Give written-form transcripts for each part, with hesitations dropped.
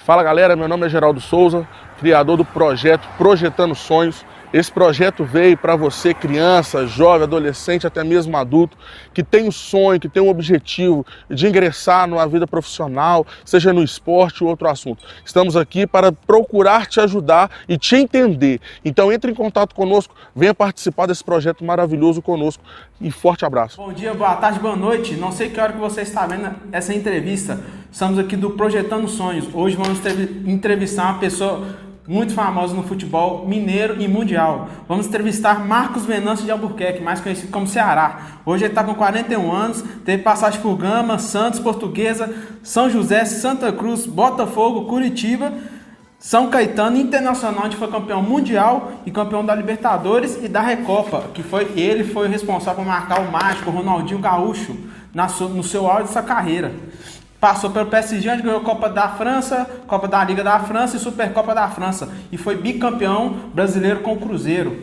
Fala galera, meu nome é Geraldo Souza, criador do projeto Projetando Sonhos. Esse projeto veio para você, criança, jovem, adolescente, até mesmo adulto, que tem um sonho, que tem um objetivo de ingressar numa vida profissional, seja no esporte ou outro assunto. Estamos aqui para procurar te ajudar e te entender. Então entre em contato conosco, venha participar desse projeto maravilhoso conosco e forte abraço. Bom dia, boa tarde, boa noite. Não sei que hora que você está vendo essa entrevista. Estamos aqui do Projetando Sonhos. Hoje vamos entrevistar uma pessoa muito famosa no futebol mineiro e mundial. Vamos entrevistar Marcos Venâncio de Albuquerque, mais conhecido como Ceará. Hoje ele está com 41 anos, teve passagem por Gama, Santos, Portuguesa, São José, Santa Cruz, Botafogo, Curitiba, São Caetano, Internacional, onde foi campeão mundial e campeão da Libertadores e da Recopa, que ele foi responsável por marcar o mágico Ronaldinho Gaúcho no seu auge dessa carreira. Passou pelo PSG, onde ganhou Copa da França, Copa da Liga da França e Supercopa da França. E foi bicampeão brasileiro com o Cruzeiro.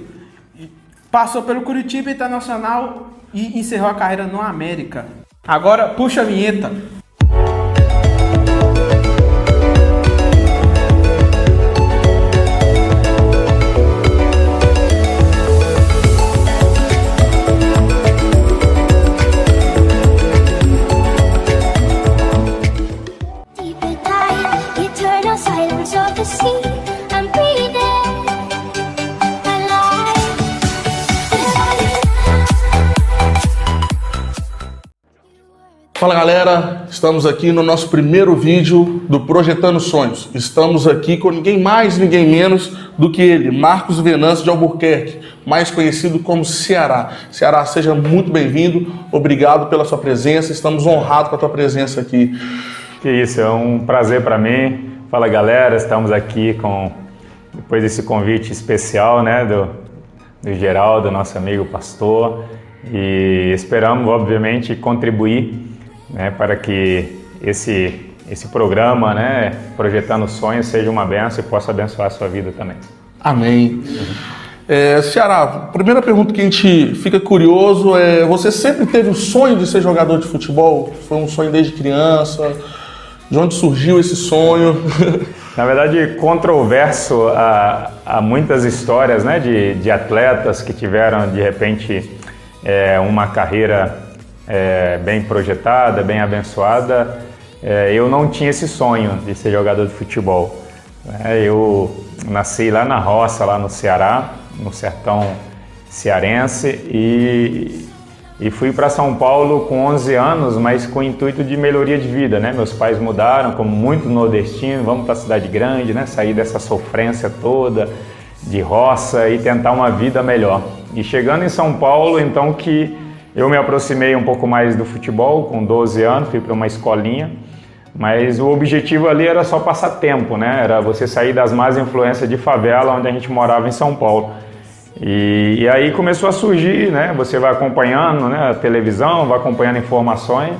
Passou pelo Curitiba Internacional e encerrou a carreira no América. Agora, puxa a vinheta. Fala galera, estamos aqui no nosso primeiro vídeo do Projetando Sonhos. Estamos aqui com ninguém mais, ninguém menos do que ele, Marcos Venâncio de Albuquerque, mais conhecido como Ceará. Ceará, seja muito bem-vindo, obrigado pela sua presença, estamos honrados com a tua presença aqui. Que isso, é um prazer para mim. Fala galera, estamos aqui depois desse convite especial, né, do Geraldo, nosso amigo pastor, e esperamos, obviamente, contribuir, né, para que esse programa, né, Projetando Sonhos, seja uma bênção e possa abençoar a sua vida também. Amém. Ceará, a primeira pergunta que a gente fica curioso é: você sempre teve o sonho de ser jogador de futebol? Foi um sonho desde criança? De onde surgiu esse sonho? Na verdade, controverso há muitas histórias, né, de atletas que tiveram, de repente, uma carreira bem projetada, bem abençoada. Eu não tinha esse sonho de ser jogador de futebol. Eu nasci lá na roça, lá no Ceará, no sertão cearense, e fui para São Paulo com 11 anos, mas com o intuito de melhoria de vida, né? Meus pais mudaram, como muito nordestino, vamos para a cidade grande, né? Sair dessa sofrência toda de roça e tentar uma vida melhor. E chegando em São Paulo, então que eu me aproximei um pouco mais do futebol, com 12 anos, fui para uma escolinha, mas o objetivo ali era só passar tempo, né? Era você sair das más influências de favela, onde a gente morava em São Paulo. E aí começou a surgir, né? Você vai acompanhando, né, a televisão, vai acompanhando informações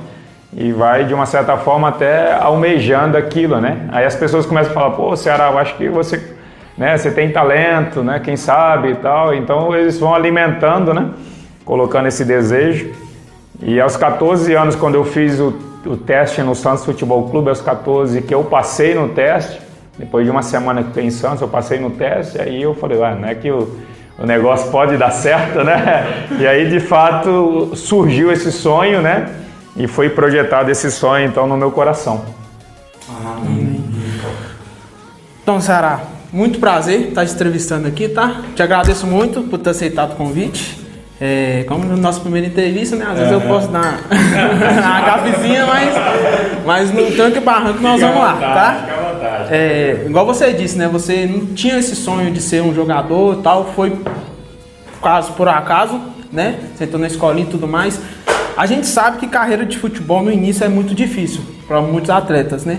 e vai, de uma certa forma, até almejando aquilo, né? Aí as pessoas começam a falar: pô, Ceará, eu acho que você, né, você tem talento, né? Quem sabe e tal. Então eles vão alimentando, né? Colocando esse desejo. E aos 14 anos, quando eu fiz o teste no Santos Futebol Clube, aos 14, que eu passei no teste, depois de uma semana que eu fiquei em Santos, eu passei no teste, aí eu falei: não é que o negócio pode dar certo, né? E aí, de fato, surgiu esse sonho, né? E foi projetado esse sonho, então, no meu coração. Amém. Então, Ceará, muito prazer estar te entrevistando aqui, tá? Te agradeço muito por ter aceitado o convite. Como na nossa primeira entrevista, né? Às vezes eu posso dar uma gafezinha, mas no tranco e barranco nós vamos lá, tá? Fica à vontade. Igual você disse, né? Você não tinha esse sonho de ser um jogador e tal, foi quase por acaso, né? Você entrou na escolinha e tudo mais. A gente sabe que carreira de futebol no início é muito difícil para muitos atletas, né?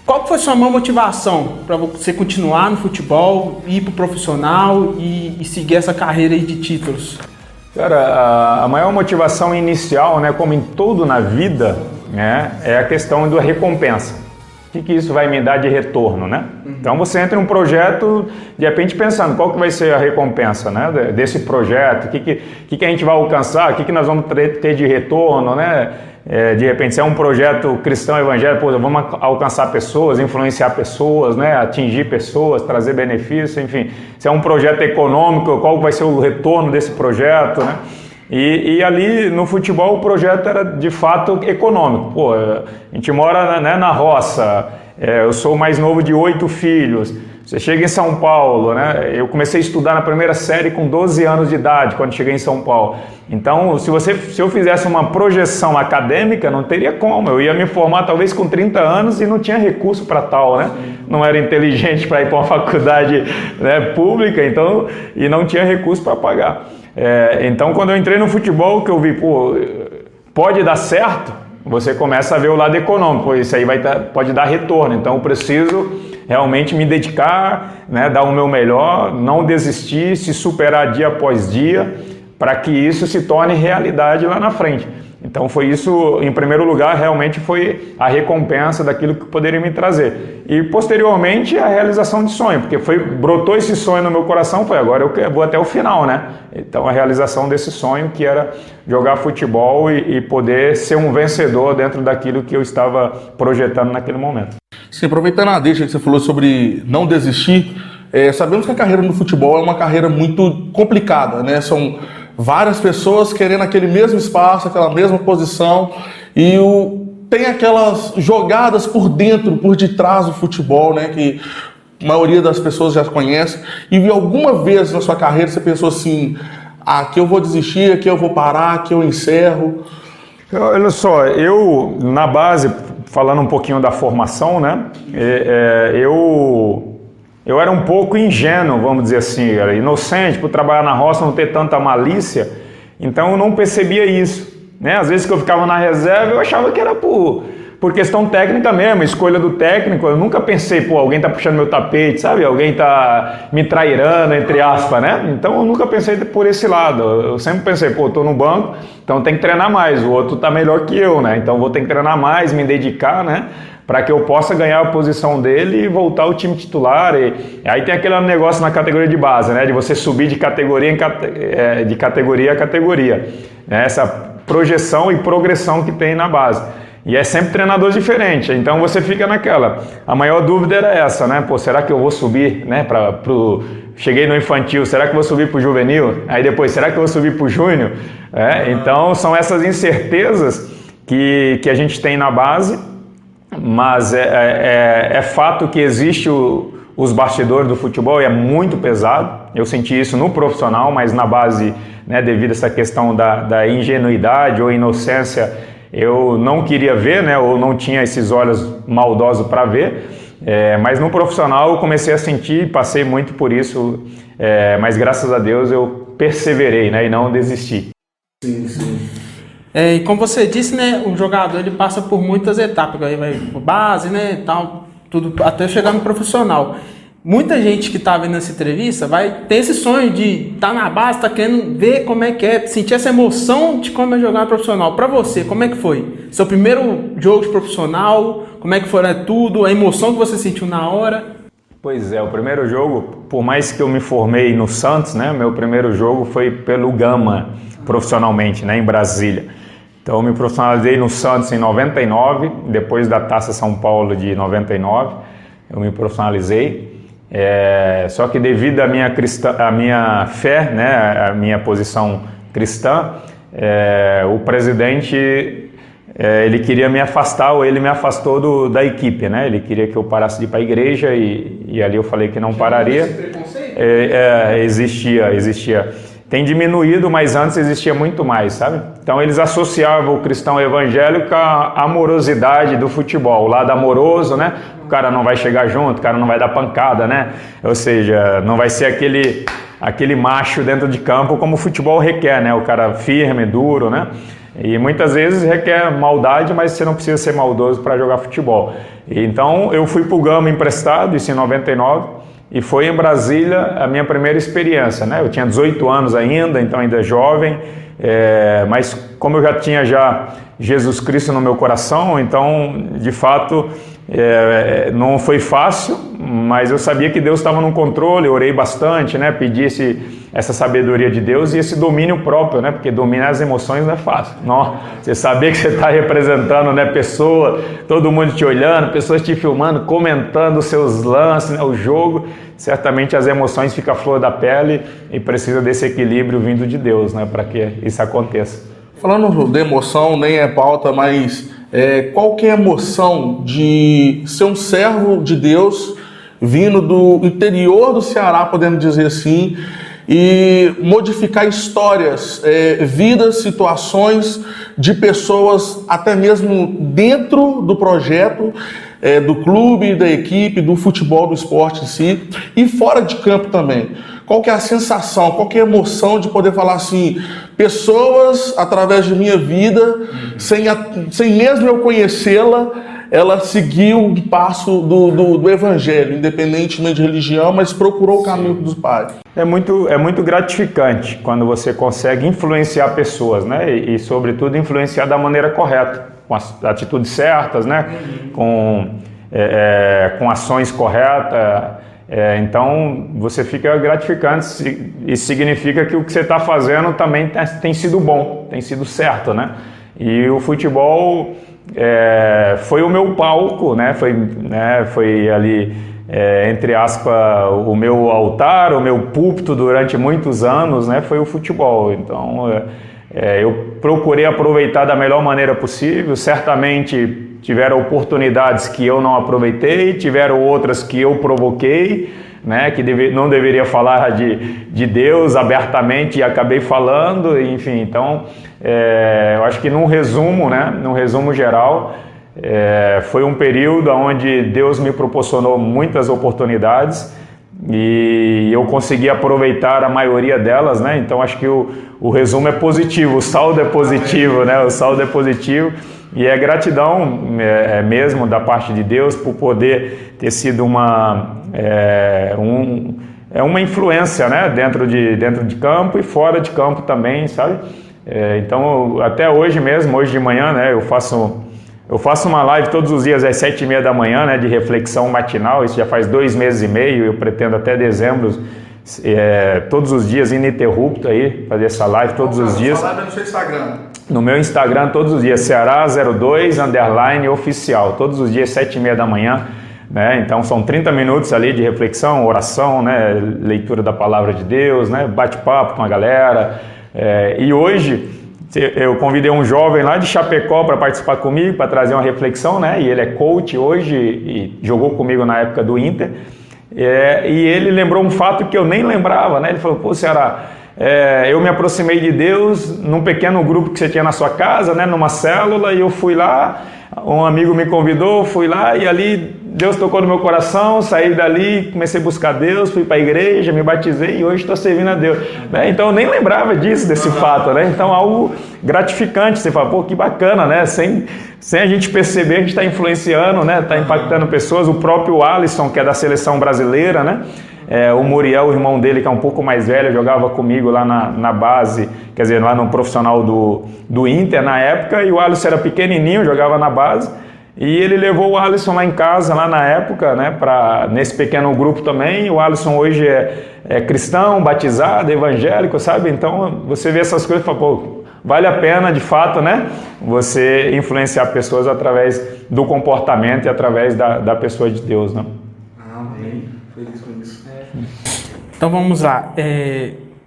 Qual foi a sua maior motivação para você continuar no futebol, ir para o profissional e seguir essa carreira aí de títulos? Cara, a maior motivação inicial, né, como em tudo na vida, né, é a questão da recompensa. o que isso vai me dar de retorno, né? Então você entra em um projeto, de repente pensando, qual que vai ser a recompensa, né, desse projeto, o que a gente vai alcançar, o que nós vamos ter de retorno, né? De repente, se é um projeto cristão evangélico, pô, vamos alcançar pessoas, influenciar pessoas, né, atingir pessoas, trazer benefícios, enfim. Se é um projeto econômico, qual vai ser o retorno desse projeto, né? E ali no futebol o projeto era de fato econômico. Pô, a gente mora, né, na roça, eu sou o mais novo de 8 filhos. Você chega em São Paulo, né? Eu comecei a estudar na primeira série com 12 anos de idade, quando cheguei em São Paulo. Então, se eu fizesse uma projeção acadêmica, não teria como. Eu ia me formar talvez com 30 anos e não tinha recurso para tal, né? Não era inteligente para ir para uma faculdade, né, pública, então, e não tinha recurso para pagar. Então, quando eu entrei no futebol, que eu vi, pô, pode dar certo, você começa a ver o lado econômico. Isso aí pode dar retorno. Então, eu preciso realmente me dedicar, né, dar o meu melhor, não desistir, se superar dia após dia, para que isso se torne realidade lá na frente. Então foi isso, em primeiro lugar, realmente foi a recompensa daquilo que poderia me trazer. E posteriormente a realização de sonho, porque brotou esse sonho no meu coração, foi agora eu vou até o final, né? Então a realização desse sonho que era jogar futebol e poder ser um vencedor dentro daquilo que eu estava projetando naquele momento. Sim, aproveitando a deixa que você falou sobre não desistir, sabemos que a carreira no futebol é uma carreira muito complicada, né? São várias pessoas querendo aquele mesmo espaço, aquela mesma posição, e tem aquelas jogadas por dentro, por detrás do futebol, né? Que a maioria das pessoas já conhece. E alguma vez na sua carreira você pensou assim: aqui eu vou desistir, aqui eu vou parar, aqui eu encerro? Olha só, eu na base, falando um pouquinho da formação, né? Eu era um pouco ingênuo, vamos dizer assim, era inocente por trabalhar na roça, não ter tanta malícia, então eu não percebia isso, né? Às vezes que eu ficava na reserva, eu achava que era por questão técnica mesmo, escolha do técnico. Eu nunca pensei, pô, alguém tá puxando meu tapete, sabe? Alguém tá me trairando, entre aspas, né? Então eu nunca pensei por esse lado. Eu sempre pensei, pô, tô no banco, então tem que treinar mais, o outro tá melhor que eu, né? Então vou ter que treinar mais, me dedicar, né? Para que eu possa ganhar a posição dele e voltar ao time titular. E aí tem aquele negócio na categoria de base, né? De você subir de categoria a categoria. Né? Essa projeção e progressão que tem na base. E é sempre treinador diferente, então você fica naquela. A maior dúvida era essa, né? Pô, será que eu vou subir, né? Cheguei no infantil, será que eu vou subir para o juvenil? Aí depois, será que eu vou subir para o júnior? Então são essas incertezas que a gente tem na base. Mas é fato que existe os bastidores do futebol e é muito pesado. Eu senti isso no profissional, mas na base, né, devido a essa questão da ingenuidade ou inocência, eu não queria ver, né, ou não tinha esses olhos maldosos para ver. Mas no profissional eu comecei a sentir, passei muito por isso, mas graças a Deus eu perseverei, né, e não desisti. Sim, sim. E como você disse, né, o jogador ele passa por muitas etapas, aí vai por base, né, tal, tudo até chegar no profissional. Muita gente que está vendo essa entrevista vai ter esse sonho de estar na base, tá querendo ver como é que é, sentir essa emoção de como é jogar no profissional. Para você, como é que foi? Seu primeiro jogo de profissional, como é que foi tudo, a emoção que você sentiu na hora? Pois é, o primeiro jogo, por mais que eu me formei no Santos, né, meu primeiro jogo foi pelo Gama, profissionalmente, né, em Brasília. Então eu me profissionalizei no Santos em 99, depois da Taça São Paulo de 99, eu me profissionalizei. Só que devido à minha fé, né, a minha posição cristã, o presidente ele queria me afastar, ou ele me afastou da equipe, né? Ele queria que eu parasse de ir para a igreja e ali eu falei que não pararia. Esse preconceito? Existia. Tem diminuído, mas antes existia muito mais, sabe? Então eles associavam o cristão evangélico à amorosidade do futebol, o lado amoroso, né? O cara não vai chegar junto, o cara não vai dar pancada, né? Ou seja, não vai ser aquele macho dentro de campo como o futebol requer, né? O cara firme, duro, né? E muitas vezes requer maldade, mas você não precisa ser maldoso para jogar futebol. Então eu fui para o Gama emprestado, isso em 99, e foi em Brasília a minha primeira experiência, né? Eu tinha 18 anos ainda, então ainda jovem, mas como eu já tinha Jesus Cristo no meu coração, então de fato Não foi fácil, mas eu sabia que Deus estava no controle, eu orei bastante, né? Pedi essa sabedoria de Deus e esse domínio próprio, né? Porque dominar as emoções não é fácil. Não, você saber que você está representando, né, pessoa, todo mundo te olhando, pessoas te filmando, comentando os seus lances, né, o jogo, certamente as emoções ficam à flor da pele e precisa desse equilíbrio vindo de Deus, né, para que isso aconteça. Falando de emoção, nem é pauta, mas qual que é a emoção de ser um servo de Deus vindo do interior do Ceará, podemos dizer assim, e modificar histórias, vidas, situações de pessoas até mesmo dentro do projeto, do clube, da equipe, do futebol, do esporte em si, e fora de campo também. Qual que é a sensação, qual que é a emoção de poder falar assim, pessoas através de minha vida, sem mesmo eu conhecê-la, ela seguiu um passo do evangelho, independentemente de religião, mas procurou o caminho dos pais. É muito gratificante quando você consegue influenciar pessoas, né? E sobretudo, influenciar da maneira correta, com as atitudes certas, né? Com ações corretas. Então, você fica gratificante e significa que o que você está fazendo também tem sido bom, tem sido certo, né? E o futebol foi o meu palco, né? Foi ali, entre aspas, o meu altar, o meu púlpito durante muitos anos, né? Foi o futebol. Então, eu procurei aproveitar da melhor maneira possível. Certamente tiveram oportunidades que eu não aproveitei, tiveram outras que eu provoquei, né, que não deveria falar de Deus abertamente e acabei falando, enfim. Então, eu acho que num resumo geral, foi um período onde Deus me proporcionou muitas oportunidades e eu consegui aproveitar a maioria delas, né? Então acho que o resumo é positivo, o saldo é positivo, né? O saldo é positivo. E é gratidão mesmo da parte de Deus por poder ter sido uma influência, né? dentro de campo e fora de campo também, sabe? Então, até hoje mesmo, hoje de manhã, né? Eu faço uma live todos os dias às 7h30 da manhã, né? De reflexão matinal. Isso já faz 2 meses e meio. Eu pretendo até dezembro, todos os dias ininterrupto aí, fazer essa live todos os dias. Essa live é no seu Instagram. No meu Instagram, todos os dias, Ceará02_oficial, todos os dias, 7h30 da manhã, né? Então são 30 minutos ali de reflexão, oração, né? Leitura da palavra de Deus, né? Bate-papo com a galera. E hoje eu convidei um jovem lá de Chapecó para participar comigo, para trazer uma reflexão, né? E ele é coach hoje e jogou comigo na época do Inter. E ele lembrou um fato que eu nem lembrava, né? Ele falou, pô, Ceará, eu me aproximei de Deus num pequeno grupo que você tinha na sua casa, né, numa célula, e eu fui lá, um amigo me convidou, fui lá e ali Deus tocou no meu coração, saí dali, comecei a buscar Deus, fui para a igreja, me batizei e hoje estou servindo a Deus. Né? Então eu nem lembrava desse fato, né? Então algo gratificante, você fala, pô, que bacana, né? Sem a gente perceber, a gente está influenciando, né? Está impactando pessoas. O próprio Alisson, que é da seleção brasileira, né? O Muriel, o irmão dele, que é um pouco mais velho, jogava comigo lá na base, quer dizer, lá no profissional do Inter na época, e o Alisson era pequenininho, jogava na base, e ele levou o Alisson lá em casa, lá na época, né, nesse pequeno grupo também. O Alisson hoje é cristão, batizado, evangélico, sabe? Então, você vê essas coisas e fala, pô, vale a pena, de fato, né, você influenciar pessoas através do comportamento e através da pessoa de Deus, né? Amém. Feliz com isso. Então vamos lá.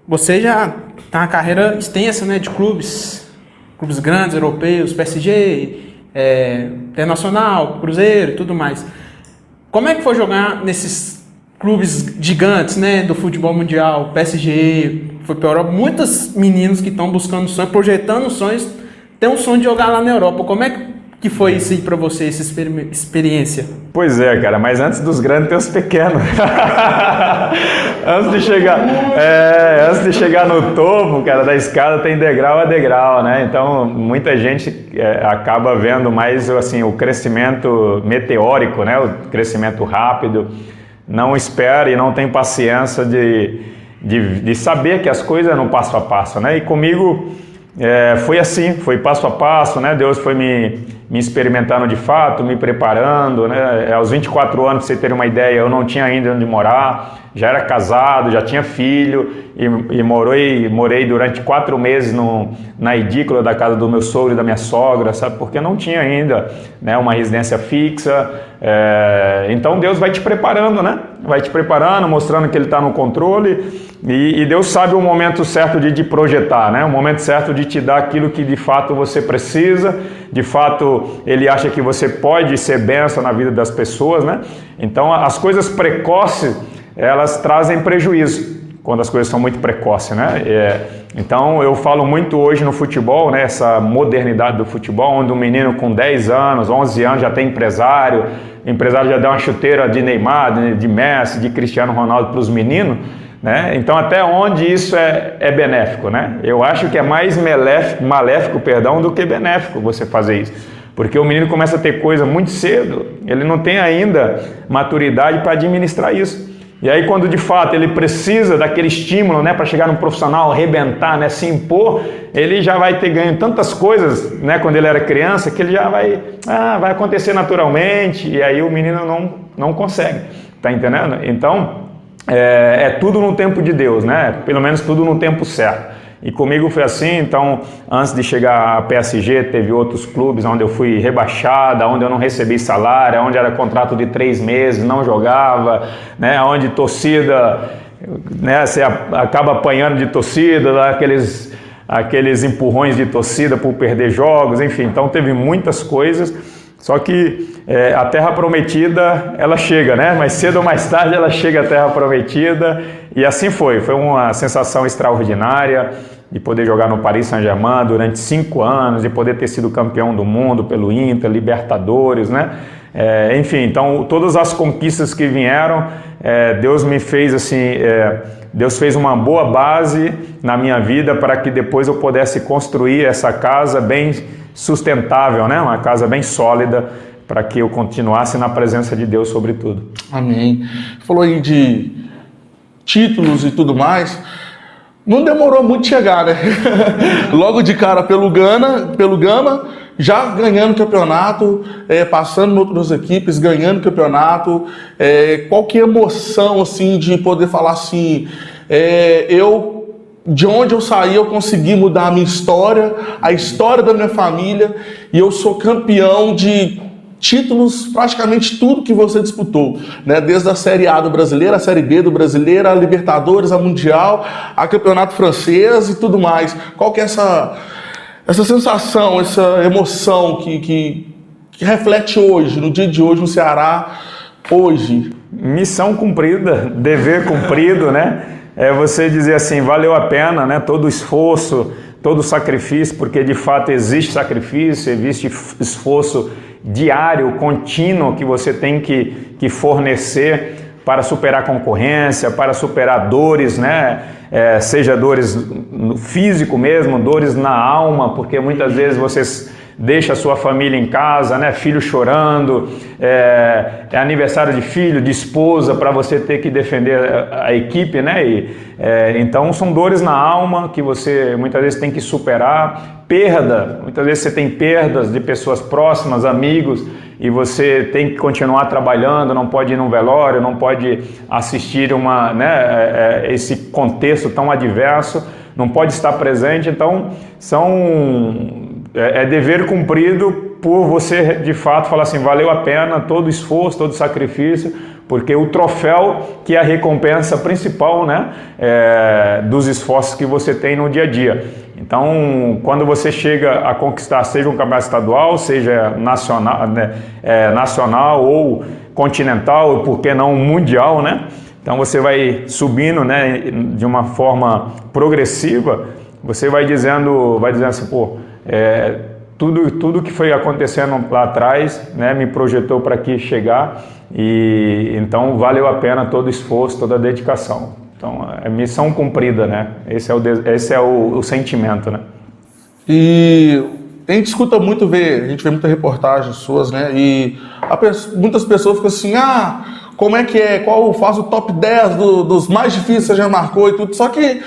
Você já tem uma carreira extensa, né, de clubes grandes, europeus, PSG, Internacional, Cruzeiro e tudo mais. Como é que foi jogar nesses clubes gigantes, né, do futebol mundial, PSG, foi para a Europa? Muitos meninos que estão buscando sonhos, projetando sonhos, têm um sonho de jogar lá na Europa. Como é que foi isso aí para você, essa experiência? Pois é, cara, mas antes dos grandes tem os pequenos. Antes de chegar no topo, cara, da escada tem degrau a degrau, né? Então, muita gente acaba vendo mais, assim, o crescimento meteórico, né? O crescimento rápido, não espera e não tem paciência de saber que as coisas no passo a passo, né? E comigo foi assim, foi passo a passo, né? Deus foi me me experimentando de fato, me preparando, né? Aos 24 anos, pra você ter uma ideia, eu não tinha ainda onde morar, já era casado, já tinha filho e morei durante 4 meses na edícula da casa do meu sogro e da minha sogra, sabe? Porque não tinha ainda, né, uma residência fixa. Então Deus vai te preparando, né? Vai te preparando, mostrando que Ele está no controle e Deus sabe o momento certo de te projetar, né? O momento certo de te dar aquilo que de fato você precisa, de fato Ele acha que você pode ser bênção na vida das pessoas, né? Então as coisas precoces, elas trazem prejuízo quando as coisas são muito precoces, né? Então eu falo muito hoje no futebol, né? Essa modernidade do futebol, onde um menino com 10 anos, 11 anos já tem empresário, o empresário já dá uma chuteira de Neymar, de Messi, de Cristiano Ronaldo para os meninos, né? Então até onde isso é benéfico, né? Eu acho que é mais maléfico, do que benéfico você fazer isso. Porque o menino começa a ter coisa muito cedo, ele não tem ainda maturidade para administrar isso. E aí quando de fato ele precisa daquele estímulo, né, para chegar no profissional, arrebentar, né, se impor, ele já vai ter ganho tantas coisas, né, quando ele era criança, que ele já vai acontecer naturalmente, e aí o menino não consegue, tá entendendo? Então, é tudo no tempo de Deus, né, pelo menos tudo no tempo certo. E comigo foi assim. Então, antes de chegar a PSG, teve outros clubes onde eu fui rebaixado, onde eu não recebi salário, onde era contrato de 3 meses, não jogava, né? Onde torcida, né? Você acaba apanhando de torcida, aqueles empurrões de torcida por perder jogos, enfim. Então, teve muitas coisas. Só que a Terra Prometida, ela chega, né? Mais cedo ou mais tarde ela chega à Terra Prometida, e assim foi uma sensação extraordinária de poder jogar no Paris Saint-Germain durante 5 anos, de poder ter sido campeão do mundo pelo Inter, Libertadores, né? Enfim, então todas as conquistas que vieram, Deus me fez assim, Deus fez uma boa base na minha vida para que depois eu pudesse construir essa casa bem sustentável, né? Uma casa bem sólida, para que eu continuasse na presença de Deus sobre tudo. Amém. Falou aí de títulos e tudo mais. Não demorou muito chegar, né? Logo de cara pelo Gama, já ganhando campeonato, passando em outras equipes, ganhando campeonato. Qual que é a emoção, assim, de poder falar assim, de onde eu saí, eu consegui mudar a minha história, a história da minha família, e eu sou campeão de títulos, praticamente tudo que você disputou, né? Desde a Série A do Brasileiro, a Série B do Brasileiro, a Libertadores, a Mundial, a Campeonato Francês e tudo mais. Qual que é essa sensação, essa emoção que reflete hoje, no dia de hoje, no Ceará, hoje? Missão cumprida, dever cumprido, né? Você dizer assim, valeu a pena, né? Todo o esforço, todo o sacrifício, porque de fato existe sacrifício, existe esforço diário, contínuo, que você tem que fornecer para superar a concorrência, para superar dores, né? Seja dores no físico mesmo, dores na alma, porque muitas vezes você deixa a sua família em casa, né? Filho chorando, é aniversário de filho, de esposa, para você ter que defender a equipe, né? Então são dores na alma que você muitas vezes tem que superar. Perda, muitas vezes você tem perdas de pessoas próximas, amigos, e você tem que continuar trabalhando, não pode ir num velório, não pode assistir esse contexto tão adverso, não pode estar presente. Então é dever cumprido por você de fato falar assim, valeu a pena todo o esforço, todo o sacrifício, porque o troféu que é a recompensa principal, né, dos esforços que você tem no dia a dia. Então, quando você chega a conquistar, seja um campeonato estadual, seja nacional, nacional ou continental, ou por que não mundial, né? Então você vai subindo, né, de uma forma progressiva, você vai dizendo assim, pô, tudo que foi acontecendo lá atrás, né, me projetou para aqui chegar, e então valeu a pena todo o esforço, toda a dedicação. Então, é missão cumprida, né? Esse é o sentimento, né? E a gente escuta muito, a gente vê muita reportagem suas, né? E muitas pessoas ficam assim, como é que é? Faz o top 10 dos mais difíceis que você já marcou e tudo. Só que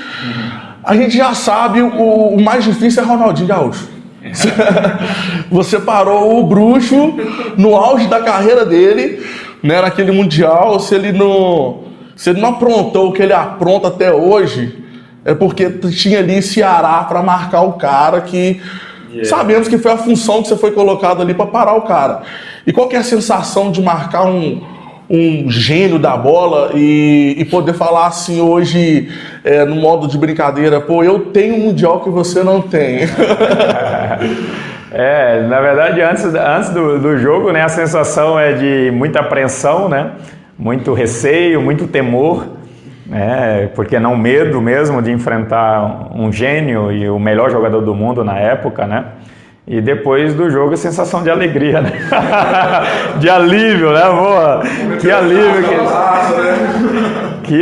a gente já sabe, o mais difícil é Ronaldinho Gaúcho. Você parou o Bruxo no auge da carreira dele, né, naquele Mundial. Se ele não aprontou o que ele apronta até hoje, é porque tinha ali Ceará para marcar o cara que... Sabemos que foi a função que você foi colocado ali para parar o cara. E qual que é a sensação de marcar um gênio da bola e poder falar assim hoje, no modo de brincadeira, pô, eu tenho um Mundial que você não tem? Na verdade, antes do jogo, né, a sensação é de muita apreensão, né, muito receio, muito temor, né, porque não medo mesmo de enfrentar um gênio e o melhor jogador do mundo na época, né? E depois do jogo, a sensação de alegria, né? De alívio, né? Boa, que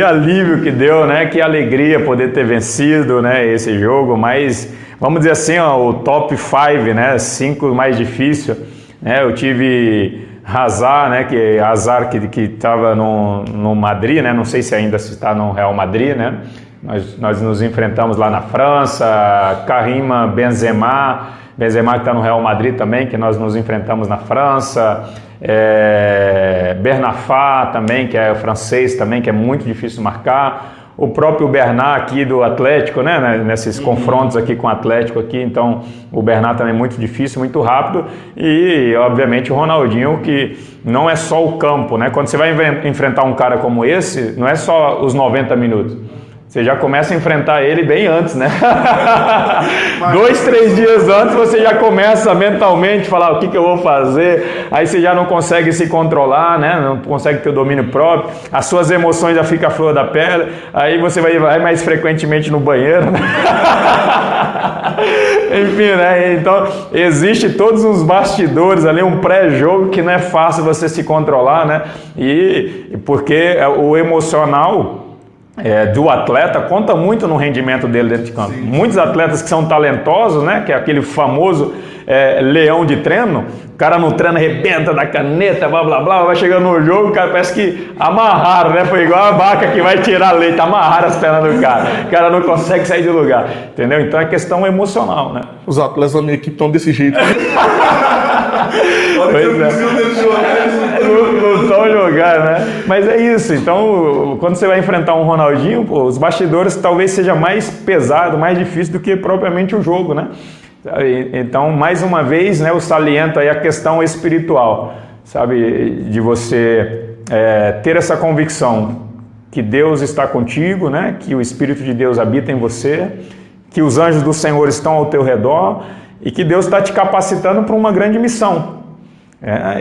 alívio que deu, né? Que alegria poder ter vencido, né, esse jogo. Mas, vamos dizer assim, ó, o top 5, né? 5 mais difícil, né? Eu tive Hazard, né? Que estava no Madrid, né? Não sei se ainda está no Real Madrid, né? Nós nos enfrentamos lá na França. Karim Benzema que está no Real Madrid também, que nós nos enfrentamos na França. Bernafá também, que é francês também, que é muito difícil marcar. O próprio Bernat aqui do Atlético, né, nesses confrontos aqui com o Atlético aqui, então o Bernat também é muito difícil, muito rápido. E obviamente o Ronaldinho, que não é só o campo, né? Quando você vai enfrentar um cara como esse, não é só os 90 minutos. Você já começa a enfrentar ele bem antes, né? 2, 3 dias antes você já começa mentalmente a falar o que eu vou fazer. Aí você já não consegue se controlar, né? Não consegue ter o domínio próprio. As suas emoções já ficam à flor da pele. Aí você vai mais frequentemente no banheiro, né? Enfim, né? Então, existe todos os bastidores ali, um pré-jogo que não é fácil você se controlar, né? E porque o emocional do atleta conta muito no rendimento dele dentro de campo. Sim. Muitos atletas que são talentosos, né, que é aquele famoso leão de treino, o cara no treino arrebenta da caneta, blá blá blá, vai chegando no jogo, o cara parece que amarraram, né, foi igual a vaca que vai tirar leite, amarraram as pernas do cara, o cara não consegue sair do lugar, entendeu? Então é questão emocional, né? Os atletas da minha equipe estão desse jeito. Pois é. Não estão jogando, né? Mas é isso. Então, quando você vai enfrentar um Ronaldinho, pô, os bastidores talvez seja mais pesado, mais difícil do que propriamente o jogo, né? Então, mais uma vez, né, eu saliento aí a questão espiritual, sabe? De você ter essa convicção que Deus está contigo, né? Que o Espírito de Deus habita em você, que os anjos do Senhor estão ao teu redor e que Deus está te capacitando para uma grande missão.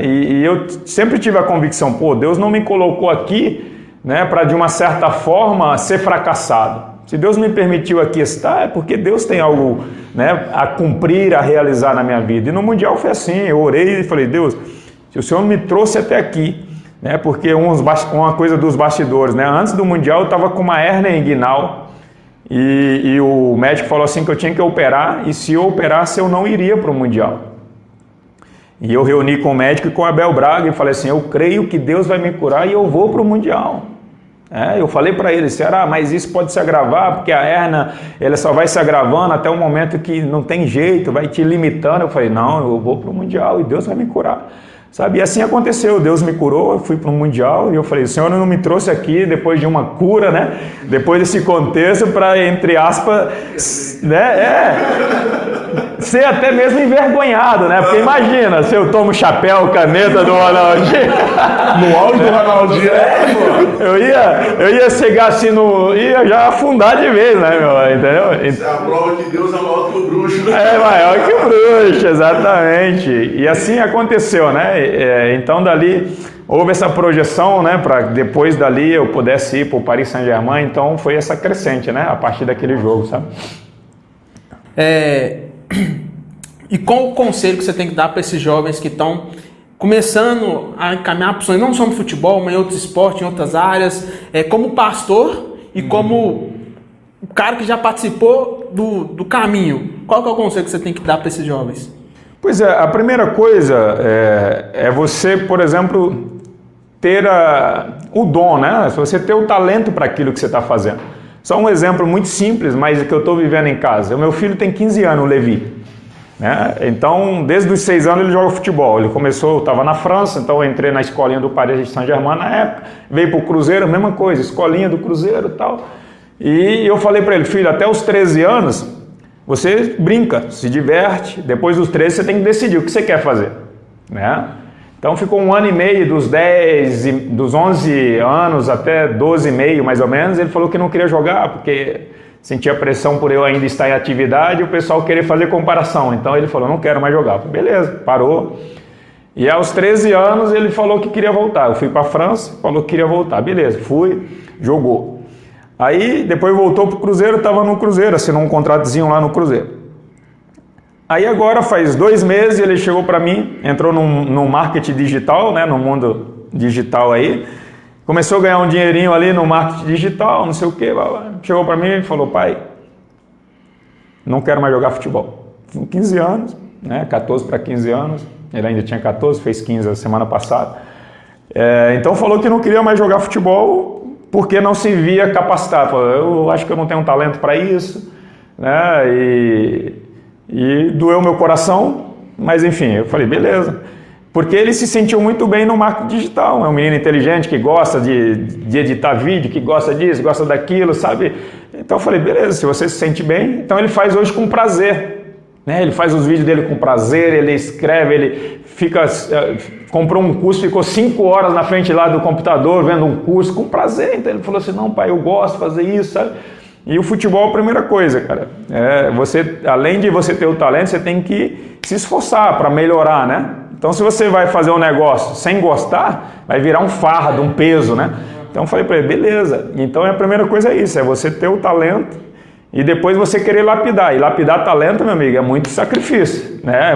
E eu sempre tive a convicção, pô, Deus não me colocou aqui, né, para de uma certa forma ser fracassado. Se Deus me permitiu aqui estar, é porque Deus tem algo, né, a cumprir, a realizar na minha vida. E no Mundial foi assim, eu orei e falei, Deus, se o Senhor me trouxe até aqui, né, porque uma coisa dos bastidores, né, antes do Mundial eu estava com uma hérnia inguinal e o médico falou assim que eu tinha que operar e se eu operasse eu não iria para o Mundial. E eu reuni com o médico e com o Abel Braga e falei assim, eu creio que Deus vai me curar e eu vou para o Mundial. Eu falei para ele, será? Mas isso pode se agravar, porque a hérnia ela só vai se agravando até o momento que não tem jeito, vai te limitando. Eu falei, não, eu vou para o Mundial e Deus vai me curar. Sabe? E assim aconteceu, Deus me curou, eu fui para o Mundial e eu falei, o Senhor não me trouxe aqui depois de uma cura, né? Depois desse contexto para, entre aspas, né? Ser até mesmo envergonhado, né? Porque imagina, se eu tomo chapéu, caneta do Ronaldinho. No auge do Ronaldinho. Eu ia chegar assim, ia já afundar de vez, né, meu? Entendeu? Isso é a prova que Deus é maior que o bruxo. É maior que o bruxo, exatamente. E assim aconteceu, né? Então dali houve essa projeção, né? Para depois dali eu pudesse ir para o Paris Saint-Germain. Então foi essa crescente, né? A partir daquele jogo, sabe? E qual o conselho que você tem que dar para esses jovens que estão começando a encaminhar para não só no futebol, mas em outros esportes, em outras áreas, como pastor e como o cara que já participou do caminho? Qual que é o conselho que você tem que dar para esses jovens? Pois é, a primeira coisa é você, por exemplo, ter o dom, né? Você ter o talento para aquilo que você está fazendo. Só um exemplo muito simples, mas que eu estou vivendo em casa. O meu filho tem 15 anos, o Levi. né? Então, desde os 6 anos ele joga futebol. Ele começou, eu estava na França, então eu entrei na escolinha do Paris Saint-Germain na época, veio para o Cruzeiro, mesma coisa, escolinha do Cruzeiro e tal. E eu falei para ele, filho, até os 13 anos você brinca, se diverte, depois dos 13 você tem que decidir o que você quer fazer, né? Então ficou 1 ano e meio, dos 11 anos até 12 e meio mais ou menos, ele falou que não queria jogar porque sentia pressão por eu ainda estar em atividade e o pessoal queria fazer comparação. Então ele falou, não quero mais jogar. Eu falei, beleza, parou. E aos 13 anos ele falou que queria voltar. Eu fui para a França, falou que queria voltar. Beleza, fui, jogou. Aí depois voltou para o Cruzeiro, estava no Cruzeiro, assinou um contratozinho lá no Cruzeiro. Aí agora faz 2 meses ele chegou para mim, entrou no marketing digital, né, no mundo digital aí, começou a ganhar um dinheirinho ali no marketing digital, não sei o que, chegou para mim e falou, pai, não quero mais jogar futebol. Com 15 anos, né, 14 para 15 anos, ele ainda tinha 14, fez 15 a semana passada. Então falou que não queria mais jogar futebol porque não se via capacitado. Falou, eu acho que eu não tenho talento para isso, né, e doeu meu coração, mas enfim, eu falei, beleza. Porque ele se sentiu muito bem no marketing digital, é um menino inteligente que gosta de editar vídeo, que gosta disso, gosta daquilo, sabe? Então eu falei, beleza, se você se sente bem, então ele faz hoje com prazer, né? Ele faz os vídeos dele com prazer, ele escreve, ele comprou um curso, ficou 5 horas na frente lá do computador vendo um curso com prazer, então ele falou assim, não pai, eu gosto de fazer isso, sabe? E o futebol é a primeira coisa, cara. Além de você ter o talento, você tem que se esforçar para melhorar, né? Então, se você vai fazer um negócio sem gostar, vai virar um fardo, um peso, né? Então, eu falei para ele, beleza. Então, a primeira coisa é isso, é você ter o talento e depois você querer lapidar. E lapidar talento, meu amigo, é muito sacrifício, né?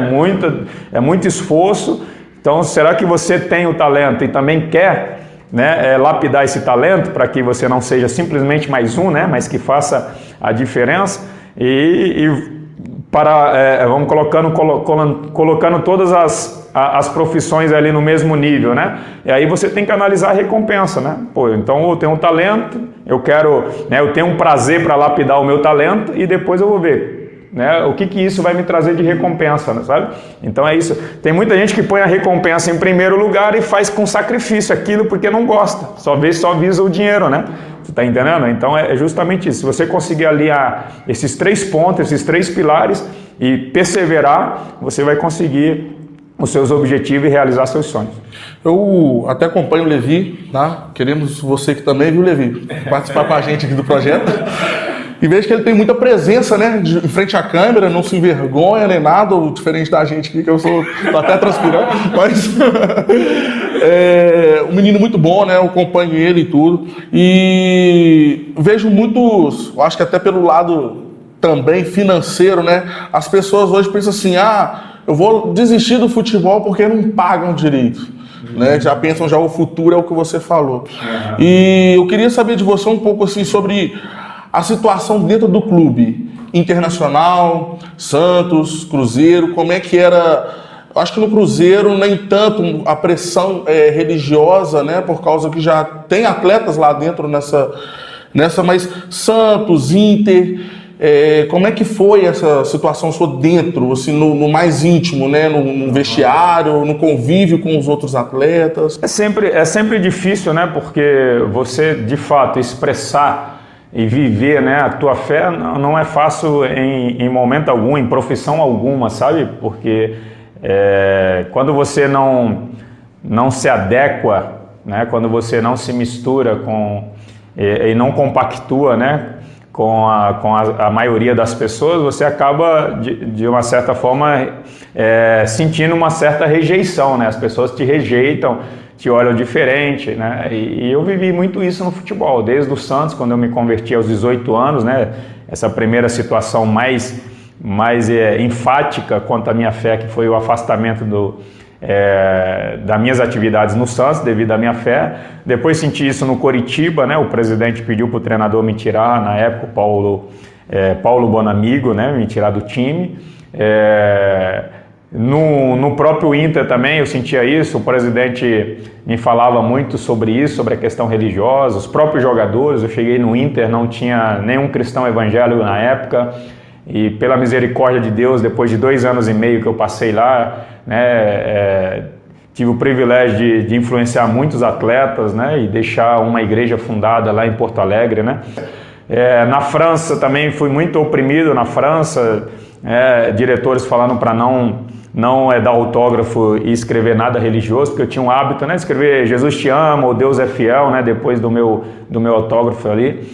É muito esforço. Então, será que você tem o talento e também quer, né, lapidar esse talento para que você não seja simplesmente mais um, né, mas que faça a diferença vamos colocando todas as profissões ali no mesmo nível, né? E aí você tem que analisar a recompensa, né? Pô, então eu tenho um talento, eu tenho um prazer para lapidar o meu talento e depois eu vou ver, né, o que isso vai me trazer de recompensa, né, sabe? Então é isso. Tem muita gente que põe a recompensa em primeiro lugar e faz com sacrifício aquilo porque não gosta, só visa o dinheiro, né? Você tá entendendo? Então é justamente isso. Se você conseguir aliar esses 3 pontos, esses 3 pilares e perseverar, você vai conseguir os seus objetivos e realizar seus sonhos. Eu até acompanho o Levi, tá? Queremos você que também, viu, Levi? Participar com a gente aqui do projeto. E vejo que ele tem muita presença, né, em frente à câmera, não se envergonha nem nada, diferente da gente aqui, que eu tô até transpirando, mas um menino muito bom, né, eu acompanho ele e tudo, e vejo muitos, eu acho que até pelo lado também financeiro, né, as pessoas hoje pensam assim, eu vou desistir do futebol porque não pagam direito. Né, já pensam, já o futuro é o que você falou. E eu queria saber de você um pouco assim sobre a situação dentro do clube Internacional, Santos, Cruzeiro, como é que era? Acho que no Cruzeiro nem tanto a pressão religiosa, né, por causa que já tem atletas lá dentro nessa, mas Santos, Inter, como é que foi essa situação sua dentro, assim, no mais íntimo, né, no vestiário, no convívio com os outros atletas? É sempre difícil, né, porque você de fato expressar e viver, né, a tua fé não é fácil em momento algum, em profissão alguma, sabe? Porque quando você não se adequa, né, quando você não se mistura e não compactua, né, com a maioria das pessoas, você acaba, de uma certa forma, sentindo uma certa rejeição, né? As pessoas te rejeitam, te olham diferente, né? E eu vivi muito isso no futebol, desde o Santos, quando eu me converti aos 18 anos, né? Essa primeira situação mais enfática quanto à minha fé, que foi o afastamento das minhas atividades no Santos devido à minha fé. Depois senti isso no Coritiba, né? O presidente pediu para o treinador me tirar, na época o Paulo Bonamigo, né? Me tirar do time. No próprio Inter também eu sentia isso, o presidente me falava muito sobre isso, sobre a questão religiosa, os próprios jogadores. Eu cheguei no Inter, não tinha nenhum cristão evangélico na época, e pela misericórdia de Deus, depois de 2 anos e meio que eu passei lá, né, tive o privilégio de influenciar muitos atletas, né, e deixar uma igreja fundada lá em Porto Alegre, né. Na França também fui muito oprimido na França, diretores falando para não dar autógrafo e escrever nada religioso, porque eu tinha um hábito, né, de escrever Jesus te ama ou Deus é fiel, né, depois do meu autógrafo ali.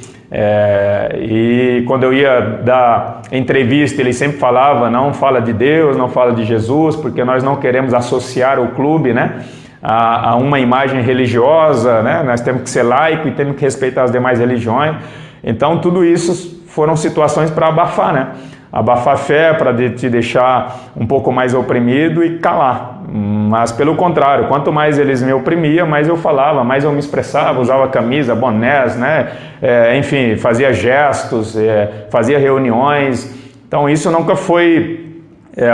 E quando eu ia dar entrevista, ele sempre falava, não fala de Deus, não fala de Jesus, porque nós não queremos associar o clube, né, a uma imagem religiosa, né, nós temos que ser laico e temos que respeitar as demais religiões. Então tudo isso foram situações para abafar, né? Abafar a fé, para te deixar um pouco mais oprimido e calar. Mas pelo contrário, quanto mais eles me oprimiam, mais eu falava, mais eu me expressava, usava camisa, bonés, né? Enfim, fazia gestos, fazia reuniões. Então isso nunca foi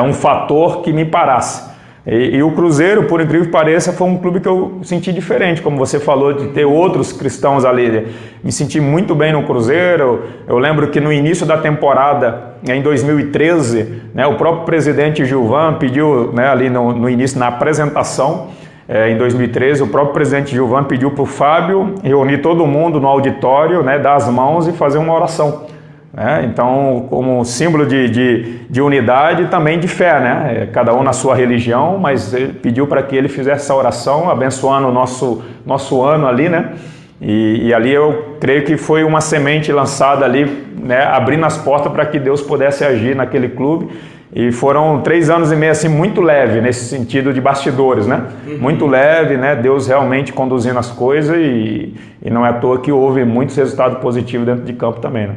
um fator que me parasse. E o Cruzeiro, por incrível que pareça, foi um clube que eu senti diferente, como você falou, de ter outros cristãos ali. Me senti muito bem no Cruzeiro. Eu lembro que no início da temporada, em 2013, né, o próprio presidente Gilvan pediu, né, ali no início, na apresentação, em 2013, o próprio presidente Gilvan pediu para o Fábio reunir todo mundo no auditório, né, dar as mãos e fazer uma oração. Então, como símbolo de unidade e também de fé, né? Cada um na sua religião, mas ele pediu para que ele fizesse essa oração, abençoando o nosso ano ali, né? E ali eu creio que foi uma semente lançada ali, né? Abrindo as portas para que Deus pudesse agir naquele clube. E foram 3 anos e meio assim muito leve nesse sentido de bastidores, né? Muito leve, né? Deus realmente conduzindo as coisas e não é à toa que houve muitos resultados positivos dentro de campo também, né?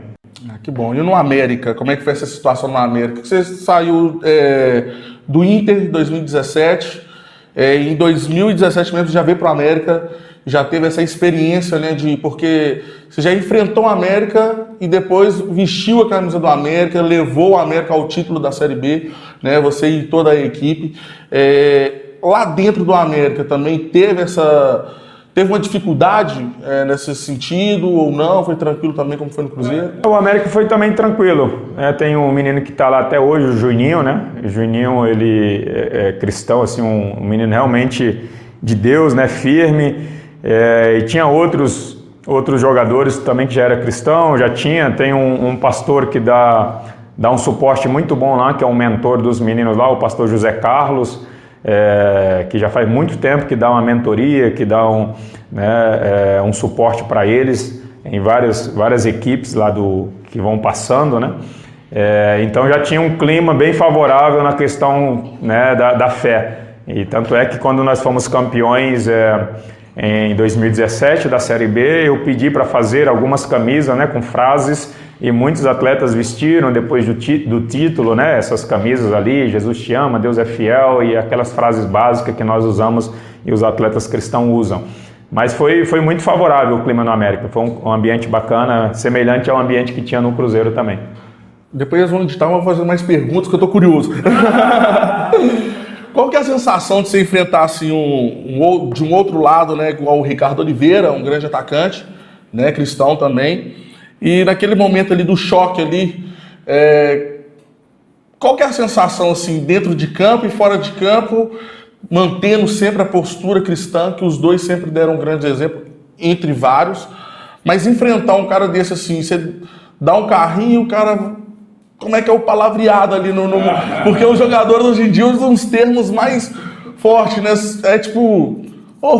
Que bom. E no América, como é que foi essa situação no América? Você saiu do Inter em 2017, em 2017 mesmo já veio para o América, já teve essa experiência, né, porque você já enfrentou o América e depois vestiu a camisa do América, levou o América ao título da Série B, né, você e toda a equipe. Lá dentro do América também teve uma dificuldade nesse sentido ou não? Foi tranquilo também como foi no Cruzeiro? O América foi também tranquilo. Tem um menino que está lá até hoje, o Juninho, né? O Juninho, ele é cristão, assim, um menino realmente de Deus, né? Firme. E tinha outros jogadores também que já era cristão, tem um pastor que dá um suporte muito bom lá, que é um mentor dos meninos lá, o pastor José Carlos, que já faz muito tempo que dá uma mentoria, que dá um suporte para eles em várias equipes lá que vão passando, né? Então já tinha um clima bem favorável na questão, né, da fé. E tanto é que quando nós fomos campeões em 2017 da Série B, eu pedi para fazer algumas camisas, né, com frases, e muitos atletas vestiram depois do título, né, essas camisas ali, Jesus te ama, Deus é fiel, e aquelas frases básicas que nós usamos e os atletas cristãos usam. Mas foi muito favorável o clima no América, foi um ambiente bacana, semelhante ao ambiente que tinha no Cruzeiro também. Depois eles vão editar, eu vou fazer mais perguntas que eu tô curioso. Qual que é a sensação de você enfrentar assim, de um outro lado, né, igual o Ricardo Oliveira, um grande atacante, né, cristão também, e naquele momento ali do choque ali, qual que é a sensação assim, dentro de campo e fora de campo, mantendo sempre a postura cristã, que os dois sempre deram um grande exemplo, entre vários, mas enfrentar um cara desse assim, você dá um carrinho, o cara... Como é que é o palavreado ali porque os jogadores hoje em dia usam uns termos mais fortes, né? Tipo,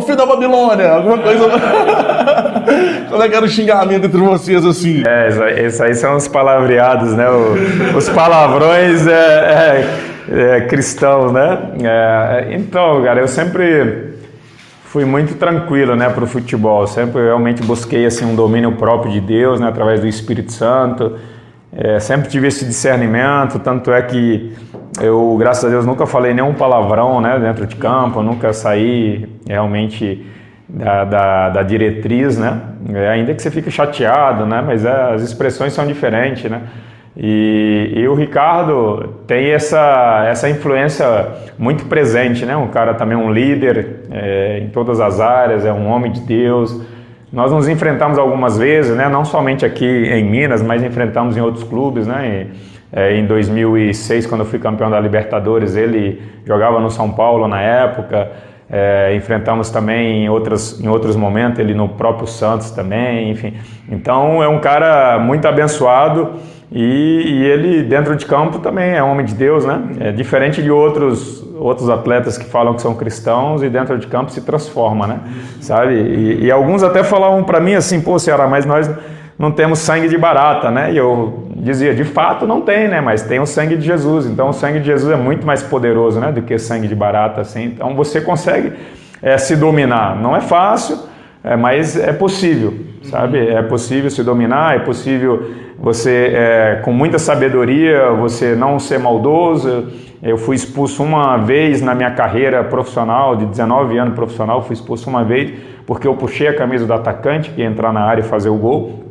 filho da Babilônia, alguma coisa. Como é que era o xingamento entre vocês assim? Esses aí são os palavreados, né? Os palavrões cristãos, né? Então, cara, eu sempre fui muito tranquilo, né, para o futebol. Sempre realmente busquei assim, um domínio próprio de Deus, né, através do Espírito Santo. Sempre tive esse discernimento, tanto é que eu, graças a Deus, nunca falei nenhum palavrão, né, dentro de campo, nunca saí realmente da diretriz, né, ainda que você fique chateado, né, mas as expressões são diferentes, né, e o Ricardo tem essa influência muito presente, né, um cara também um líder em todas as áreas, é um homem de Deus. Nós nos enfrentamos algumas vezes, né? Não somente aqui em Minas, mas enfrentamos em outros clubes, né? Em 2006, quando eu fui campeão da Libertadores, ele jogava no São Paulo na época. Enfrentamos também em outros momentos, ele no próprio Santos também, enfim. Então é um cara muito abençoado e ele dentro de campo também é homem de Deus, né? É diferente de outros atletas que falam que são cristãos e dentro de campo se transforma, né? Sabe? E alguns até falavam para mim assim, pô, Ceará, mas nós não temos sangue de barata, né? E eu dizia, de fato não tem, né? Mas tem o sangue de Jesus. Então o sangue de Jesus é muito mais poderoso, né? Do que sangue de barata, assim. Então você consegue se dominar. Não é fácil, mas é possível, sabe? É possível se dominar, é possível você, com muita sabedoria, você não ser maldoso. Eu fui expulso uma vez na minha carreira profissional, de 19 anos profissional, fui expulso uma vez porque eu puxei a camisa do atacante que ia entrar na área e fazer o gol.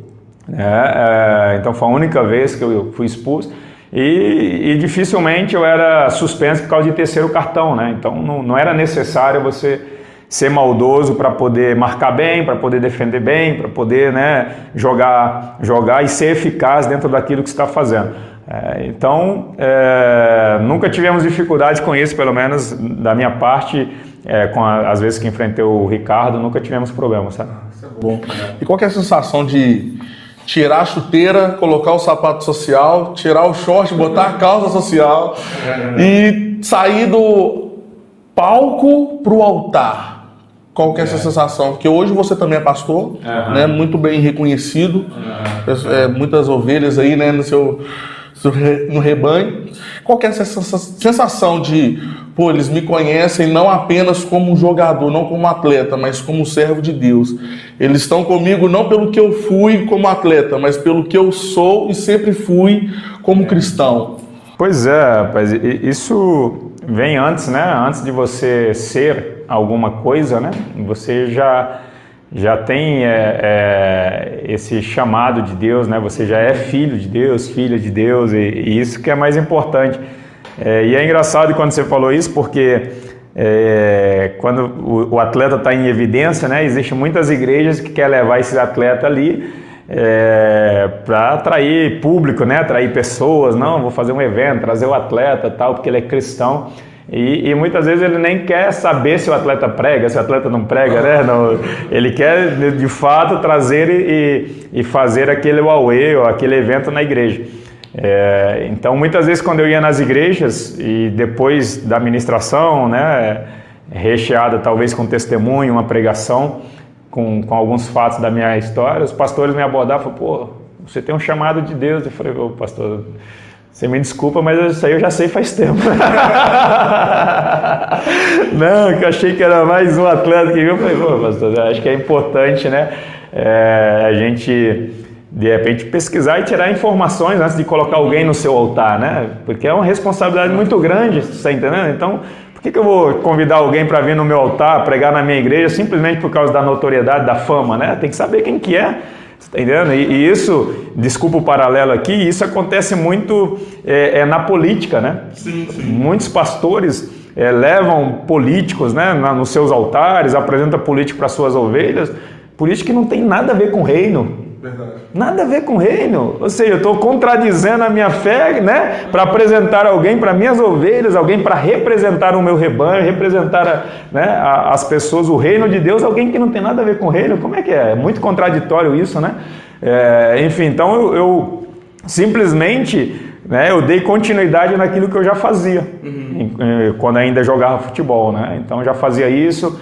Então foi a única vez que eu fui expulso e dificilmente eu era suspenso por causa de terceiro cartão, né? Então não era necessário você ser maldoso para poder marcar bem, para poder defender bem, para poder, né, jogar e ser eficaz dentro daquilo que você está fazendo. Então nunca tivemos dificuldade com isso, pelo menos da minha parte, as vezes que enfrentei o Ricardo, nunca tivemos problema, sabe? Bom. E qual que é a sensação de tirar a chuteira, colocar o sapato social, tirar o short, botar a calça social e sair do palco pro altar? Qual que é essa sensação? Porque hoje você também é pastor, né? Muito bem reconhecido, muitas ovelhas aí, né, no rebanho. Qual que é essa sensação de, pô, eles me conhecem não apenas como um jogador, não como atleta, mas como servo de Deus. Eles estão comigo não pelo que eu fui como atleta, mas pelo que eu sou e sempre fui como cristão. Pois é, rapaz, isso vem antes, né? Antes de você ser alguma coisa, né? Você já tem esse chamado de Deus, né? Você já é filho de Deus, filha de Deus, e isso que é mais importante. E é engraçado quando você falou isso, porque quando o atleta está em evidência, né? Existem muitas igrejas que querem levar esse atleta ali para atrair público, né? Atrair pessoas. Não, vou fazer um evento, trazer o atleta tal, porque ele é cristão. E muitas vezes ele nem quer saber se o atleta prega, se o atleta não prega, né? Não, ele quer de fato trazer e fazer aquele auê, ou aquele evento na igreja. Então muitas vezes quando eu ia nas igrejas e depois da ministração, né, recheada talvez com testemunho, uma pregação com alguns fatos da minha história, os pastores me abordavam e falavam, pô, você tem um chamado de Deus. Eu falei, ô pastor, você me desculpa, mas isso aí eu já sei faz tempo. Não, que eu achei que era mais um atleta que viu. Eu falei, pô, pastor, acho que é importante, né, a gente, de repente, pesquisar e tirar informações antes de colocar alguém no seu altar, né? Porque é uma responsabilidade muito grande, você está entendendo? Então, por que eu vou convidar alguém para vir no meu altar, pregar na minha igreja, simplesmente por causa da notoriedade, da fama, né? Tem que saber quem que é. Você está entendendo? E isso, desculpa o paralelo aqui, isso acontece muito na política, né? Sim. Muitos pastores levam políticos, né, nos seus altares, apresentam político para suas ovelhas, político que não tem nada a ver com o reino. Verdade. Nada a ver com o reino. Ou seja, eu estou contradizendo a minha fé, né, para apresentar alguém para minhas ovelhas, alguém para representar o meu rebanho, representar as pessoas, o reino de Deus, alguém que não tem nada a ver com o reino. Como é que é? É muito contraditório isso, né? Enfim, então eu simplesmente, né, eu dei continuidade naquilo que eu já fazia, quando ainda jogava futebol, né? Então já fazia isso.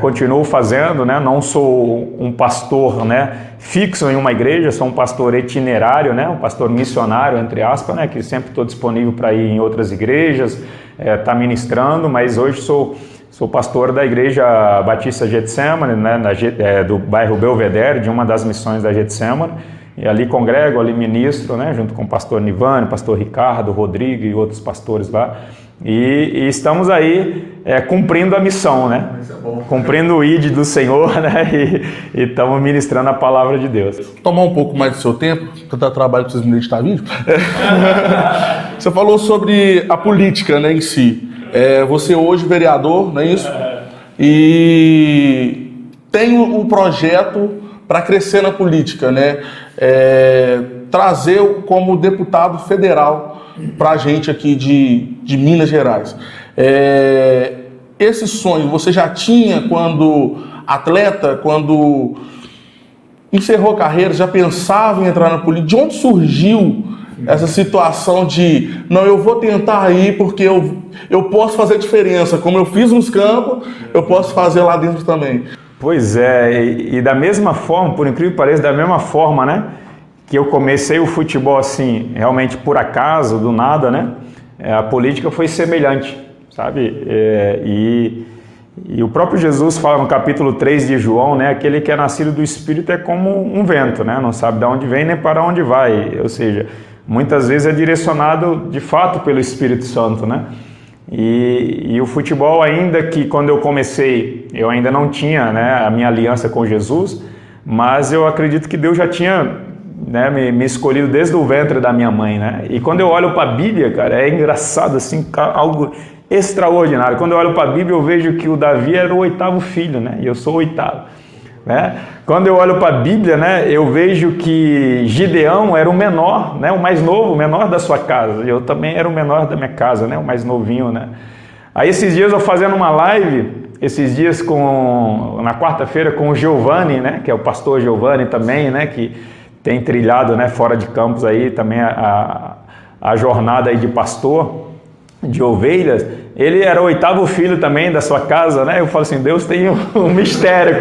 Continuo fazendo, né? Não sou um pastor, né, fixo em uma igreja, sou um pastor itinerário, né? Um pastor missionário, entre aspas, né? Que sempre estou disponível para ir em outras igrejas, tá ministrando, mas hoje sou pastor da igreja Batista Getsemane, né? Do bairro Belvedere, de uma das missões da Getsemane, e ali congrego, ali ministro, né? Junto com o pastor Nivane, pastor Ricardo, Rodrigo e outros pastores lá. E estamos aí cumprindo a missão, né? Cumprindo o ID do Senhor, né? E estamos ministrando a palavra de Deus. Tomar um pouco mais do seu tempo, porque eu trabalho para vocês me editar vídeo. Você falou sobre a política, né, em si. Você hoje vereador, não é isso? E tem um projeto para crescer na política, né? Trazer como deputado federal para a gente aqui de Minas Gerais. Esse sonho você já tinha quando atleta, quando encerrou a carreira, já pensava em entrar na política? De onde surgiu essa situação de, não, eu vou tentar ir porque eu posso fazer diferença, como eu fiz nos campos, eu posso fazer lá dentro também? Pois é, e da mesma forma, por incrível que pareça, da mesma forma, né, que eu comecei o futebol assim, realmente por acaso, do nada, né, a política foi semelhante, sabe, e o próprio Jesus fala no capítulo 3 de João, né, aquele que é nascido do Espírito é como um vento, né, não sabe de onde vem nem para onde vai, ou seja, muitas vezes é direcionado de fato pelo Espírito Santo, né, e o futebol, ainda que quando eu comecei, eu ainda não tinha, né, a minha aliança com Jesus, mas eu acredito que Deus já tinha, né, me escolhido desde o ventre da minha mãe, né, e quando eu olho para a Bíblia, cara, é engraçado assim, algo extraordinário. Quando eu olho para a Bíblia, eu vejo que o Davi era o 8º filho, né? E eu sou o 8º, né? Quando eu olho para a Bíblia, né, eu vejo que Gideão era o menor, né, o mais novo, o menor da sua casa. Eu também era o menor da minha casa, né, o mais novinho, né? Aí esses dias eu fazendo uma live, esses dias na quarta-feira com o Giovanni, né, que é o pastor Giovanni também, né, que tem trilhado, né, fora de campos aí também a jornada aí de pastor de ovelhas. Ele era o 8º filho também da sua casa, né? Eu falo assim, Deus tem um mistério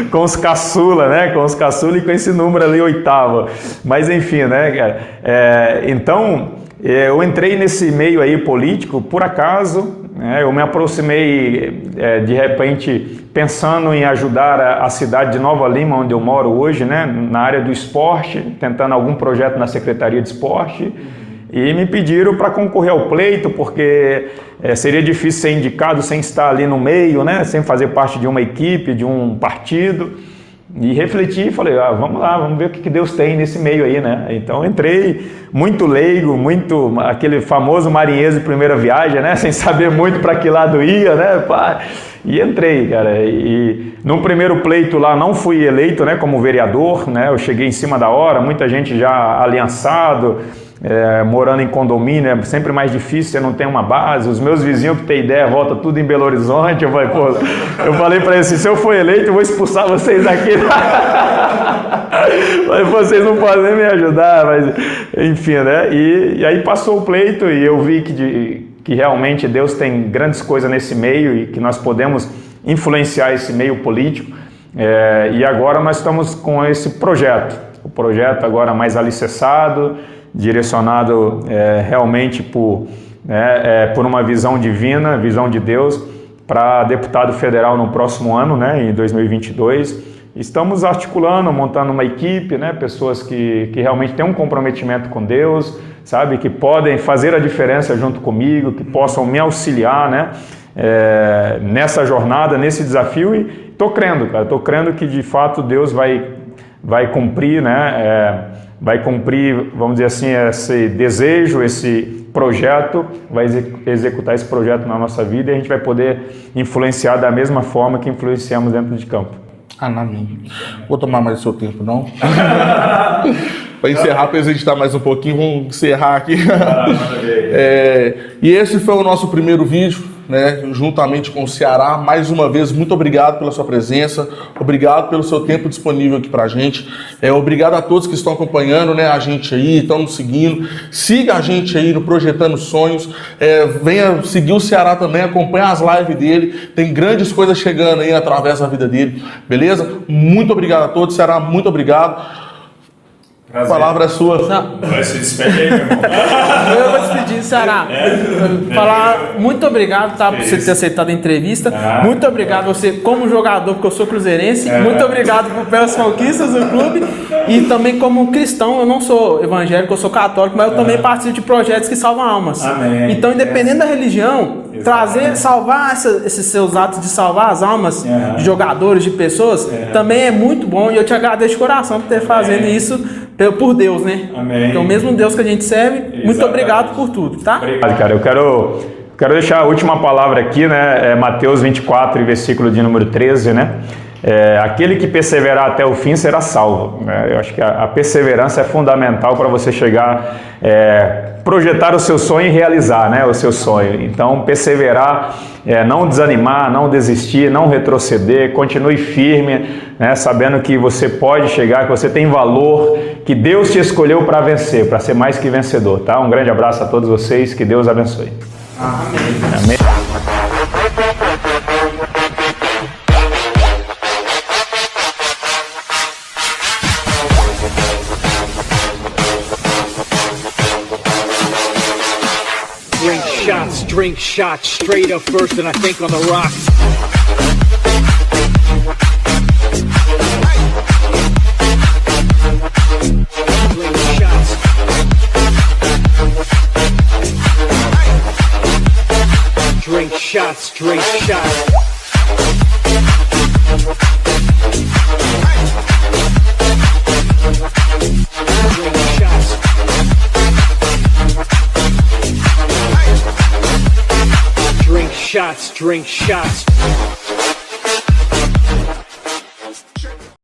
com os caçula, né? Com os caçula e com esse número ali 8º. Mas enfim, né, cara? Então, eu entrei nesse meio aí político por acaso, né? Eu me aproximei de repente pensando em ajudar a cidade de Nova Lima, onde eu moro hoje, né? Na área do esporte, tentando algum projeto na Secretaria de Esporte. E me pediram para concorrer ao pleito, porque seria difícil ser indicado sem estar ali no meio, né? Sem fazer parte de uma equipe, de um partido. E refleti e falei, vamos lá, vamos ver o que Deus tem nesse meio aí, né? Então entrei muito leigo, muito aquele famoso marinheiro de primeira viagem, né? Sem saber muito para que lado ia, né? E entrei, cara. E no primeiro pleito lá não fui eleito, né? Como vereador, né? Eu cheguei em cima da hora, muita gente já aliançado. Morando em condomínio é sempre mais difícil, você não tem uma base. Os meus vizinhos, que tem ideia, volta tudo em Belo Horizonte. Eu falei para eles, se eu for eleito, eu vou expulsar vocês daqui. Mas vocês não podem nem me ajudar, mas enfim, né? E aí passou o pleito e eu vi que realmente Deus tem grandes coisas nesse meio e que nós podemos influenciar esse meio político. E agora nós estamos com esse projeto, o projeto agora mais alicerçado, direcionado realmente por uma visão divina, visão de Deus, para deputado federal no próximo ano, né, em 2022. Estamos articulando, montando uma equipe, né, pessoas que realmente têm um comprometimento com Deus, sabe, que podem fazer a diferença junto comigo, que possam me auxiliar, né, nessa jornada, nesse desafio. E estou crendo, cara, estou crendo que de fato Deus vai cumprir, né, vai cumprir, vamos dizer assim, esse desejo, esse projeto, vai executar esse projeto na nossa vida e a gente vai poder influenciar da mesma forma que influenciamos dentro de campo. Amém. Vou tomar mais o seu tempo, não? Para encerrar, para a gente estar mais um pouquinho, vamos encerrar aqui. E esse foi o nosso primeiro vídeo, né, juntamente com o Ceará. Mais uma vez, muito obrigado pela sua presença, obrigado pelo seu tempo disponível aqui para a gente. Obrigado a todos que estão acompanhando, né, a gente aí, estão nos seguindo. Siga a gente aí no Projetando Sonhos. Venha seguir o Ceará também, acompanhe as lives dele. Tem grandes coisas chegando aí através da vida dele, beleza? Muito obrigado a todos, Ceará, muito obrigado. Prazer. A palavra é sua. Vai se despedir aí, meu irmão. Eu vou despedir, Ceará. Falar muito obrigado, tá, por você ter aceitado a entrevista. Muito obrigado a você como jogador, porque eu sou cruzeirense. Muito obrigado pelas conquistas do clube. E também como cristão, eu não sou evangélico, eu sou católico, mas eu também participo de projetos que salvam almas. Amém. Então, independente da religião, salvar esses seus atos de salvar as almas de jogadores, de pessoas, também é muito bom. E eu te agradeço de coração por ter fazendo isso por Deus, né? Amém. Então, o mesmo Deus que a gente serve, muito obrigado por tudo, tá? Obrigado, cara. Eu quero deixar a última palavra aqui, né? Mateus 24, versículo de número 13, né? aquele que perseverar até o fim será salvo. Eu acho que a perseverança é fundamental para você chegar, projetar o seu sonho e realizar, né, o seu sonho. Então, perseverar, não desanimar, não desistir, não retroceder, continue firme, né, sabendo que você pode chegar, que você tem valor, que Deus te escolheu para vencer, para ser mais que vencedor, tá? Um grande abraço a todos vocês, que Deus abençoe. Amém. Amém. Drink shots, straight up first, and I think on the rocks. Drink shots. Drink shots, drink shots. Drink shots. Drink shots, drink shots.